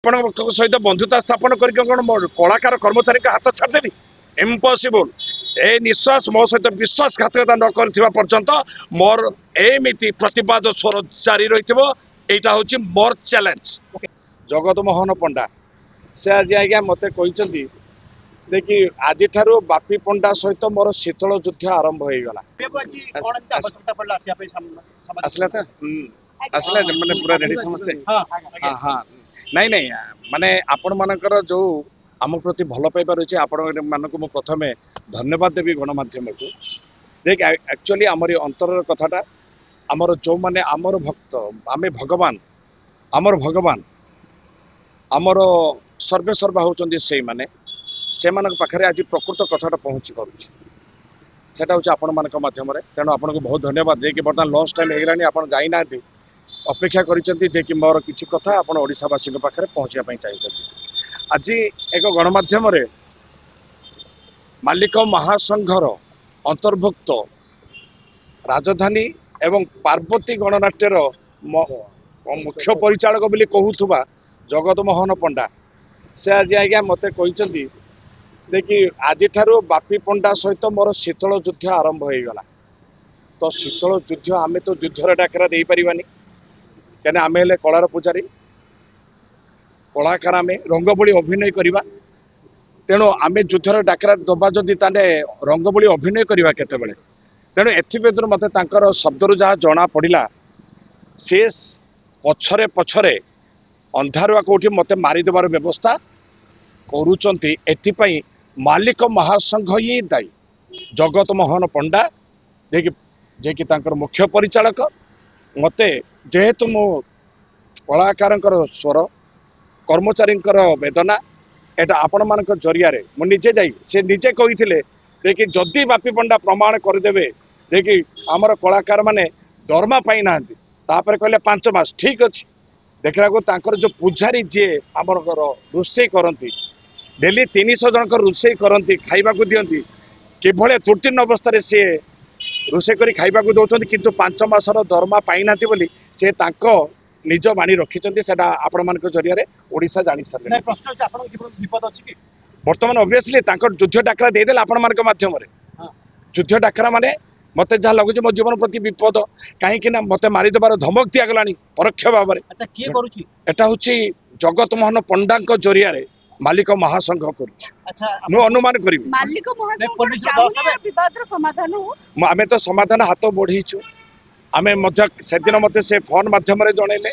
सहित बंधुता स्थापन करके कलाकार कर्मचारी हाथ छाड़देवी इम्पॉसिबल ए निश्वास मो सहित विश्वासघातकता न कर मोर एमती प्रतिवाद स्वर जारी रही यहाँ हूँ मोर चैलेंज। जगत मोहन पंडा से आज आज्ञा मत कहते देखिए आज बापी पंडा सहित मोर शीतल युद्ध आरंभ हो गला आसला तो आसला मैंने पूरा रेडी समस्ते हाँ हाँ नहीं नहीं माने आपण मानकर जो आम प्रति भल पाइबार अच्छे आपण मानक मु प्रथमे धन्यवाद देवी गणमाध्यम को देख एक्चुअली आमर अंतर कथाटा आमर जो माने आमर भक्त आमे भगवान आमर भगवान आमर सर्वे सर्वा होचंदी से माने से मानक पाखरे आज प्रकृत कथाटा पहुँची पारुछि सेटा होछि आपण मानक माध्यम रे तेणु आपण को बहुत धन्यवाद जे कि बर्तमान लंच टाइम हेगलानी आपण जाई ना अपेक्षा करिसेंती जे कि मोर किछि कथा आपण ओडिसावासी पाखरे पहुँचा पई चाहिए। आज एक गणमाध्यम रे मालिक महासंघर अंतर्भुक्त राजधानी एवं पार्वती गणनाट्यर मुख्य परिचालक बोली कहूथुबा जगत मोहन पंडा से आज आज्ञा मत कहते देखिए आज बापी पंडा सहित मोर शीतल युद्ध आरंभ हो गला तो शीतल युद्ध आम तो युद्धर डाकरा दे पारिबानी क्या आम हेले कलार पूजारी कलाकार आम रंगबोली अभिनय करवा तेणु आम युद्धर डाकरा दबा जदि ताने रंगबोली अभिनय करवा केतेबेले तेणु एथिबेदर मते तांकर शब्दरू जहाँ जना पड़ा से पछरे पछरे अंधारुआ कोठी मते मारिदेवार व्यवस्था करूचंती एथिपाई मालिक महासंघ ही दायी जगत मोहन पंडा जे कि तांकर मुख्य परिचालक मते जेहेतु मो कलाकार स्वर कर्मचारी वेदना एटा आपण मान जरिया मु निजे जाई से निजे कही देखिए जदि बापी पंडा प्रमाण करदेवे देखिए आमर कलाकार माने दरमा पाई ना तापर कहले 5 मास ठीक अच्छे देखला को तांकर जो पूजारी जे आमर रोषे करती डेली 300 जन रोषे करती खाइबा को दियंती किभले त्रुटिन अवस्था रे से रोषे करी खाइबा को दौरान किंतु 5 मासर दरमा पाई ना बोली से तांको निज बाणी रखिंट से आपण मान जरिया ओडिशा जानी सारे बर्तमान ऑब्वियसली युद्ध डाकरा देदेले आपण मान माध्यम युद्ध डाकरा माने मत जहाँ लगुच मो जीवन प्रति विपद कहीं मत मारिदेवार धमक दिगला परोक्ष भाव एटा हूँ जगत मोहन पंडा जरिया मालिक महासंघ करुँ अनुमान करी आम तो समाधान हाथ बढ़ीचु आम से दिन मत से फोन मध्यम जनइले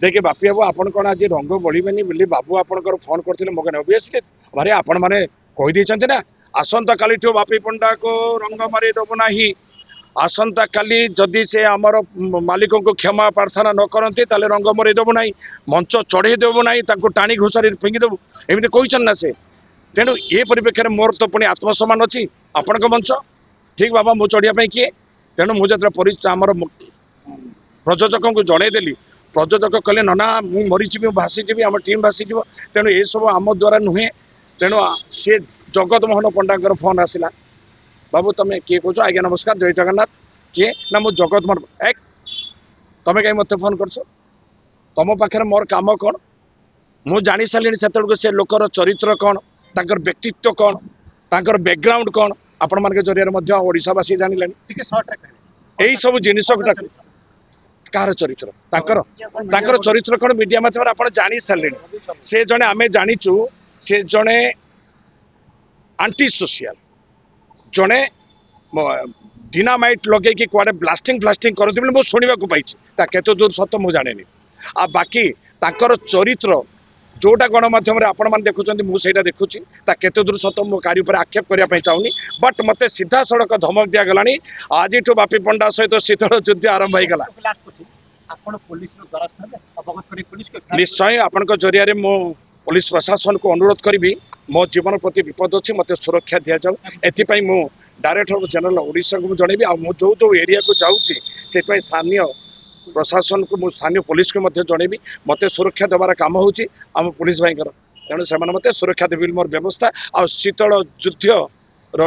देखिए बापी बाबू आपन कौन आज रंग बढ़िबेनी बोली बाबू आपनकर फोन करथिले मो कहने ऑब्वियसली मारे आपण माने कहि दैछन्ते ना आसंता काली ठो बापी पंडा को रंग मारी दबो नाही आसंता काली जदि से आमर मालिक को क्षमा प्रार्थना न करते ताले रंग मरे देव ना मंच चढ़े देव ना टाणी घोषारी फिंगी देव एमती कहन ना से तेणु ये परिप्रेक्षी मोर तो पुणी आत्मसम्मान अच्छी आपण मंच ठीक बाबा मु चढ़िया किए तेणु मुझे आमर प्रयोजक को जनईदेली प्रयोजक कहले ना मु मरीजी भासीजी आम टीम भासीज तेणु ये सब आम द्वारा नुहे तेणु सी जगत मोहन पंडा फोन आसला बाबू तुम किए कह आज्ञा नमस्कार जय जगन्नाथ किए ना मु जगत मोहन एक तुम कहीं मत फोन कर तुम पाखे मोर काम कौन मु जानी सारे से लोकर चरित्र कौन ताकर व्यक्तित्व कौन ताकर बैकग्राउंड कौन आपण मान जरिया ओडिशावासी जानिले यही सब जिनिस कार चरित्र ताकर चरित्र कौन मीडिया माध्यम आप जानी सारे से जड़े आम जाचु से जड़े आंटी सोशियल जड़े डिनामाइट लगे कि कुआडे ब्लास्टिंग फ्लास्टिंग करते मुझे शुणा पाई केते दूर सत मुझे जाने आ बाकी ताकर चरित्र जोटा गणमाध्यम आपण मैंने देखुं मुझे देखुची केते दूर सत मो कार्य पर आक्षेप करने चाहूनी बट मत सीधा सड़क धमक दिगला आज बापी पंडा सहित शीतल युद्ध आरंभ हो गला निश्चय आपण जरिया मो पुलिस प्रशासन को अनुरोध करी मो जीवन प्रति विपद अच्छी मत सुरक्षा दि जाऊ एपाई मु डायरेक्टर जनरल ओडिशा को जनइबी जो जो एरिया को जाऊँगी से स्थानीय प्रशासन को स्थानीय पुलिस को जनइबी मत सुरक्षा देवार काम होम पुलिस भाई तेणु से मत सुरक्षा देवी मोर व्यवस्था आ शीतल युद्ध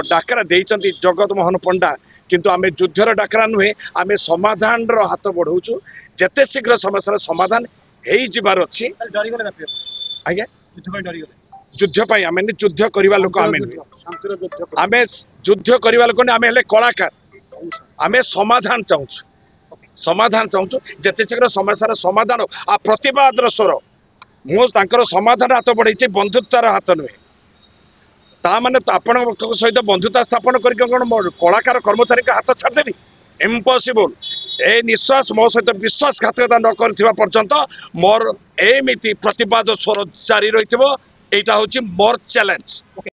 डाकरा देइचंती जगत मोहन पंडा किंतु आम युद्धर डाकरा नुहे आम समाधान हाथ बढ़ाऊँ जेते शीघ्र समस्या समाधान हो जबार अच्छी आज्ञा युद्ध पाई आम युद्ध करवा लोक आम आम युद्ध करवा लोक आम हेले कलाकार आम समाधान चाहूँ समाधान चाहूँ जिते शीघ्र समस्या समाधान आ प्रतिवाद स्वर मुझे समाधान हाथ बढ़े बंधुत्वर हाथ नुहे ताने आपण सहित बंधुता स्थापन कर कलाकार कर्मचारी हाथ छाड़देवी इम्पॉसिबल ए निश्वास मो सहित विश्वासघातकता न कर पर्यंत मोर एमती प्रतिवाद स्वर जारी रही मोर चैलेंज।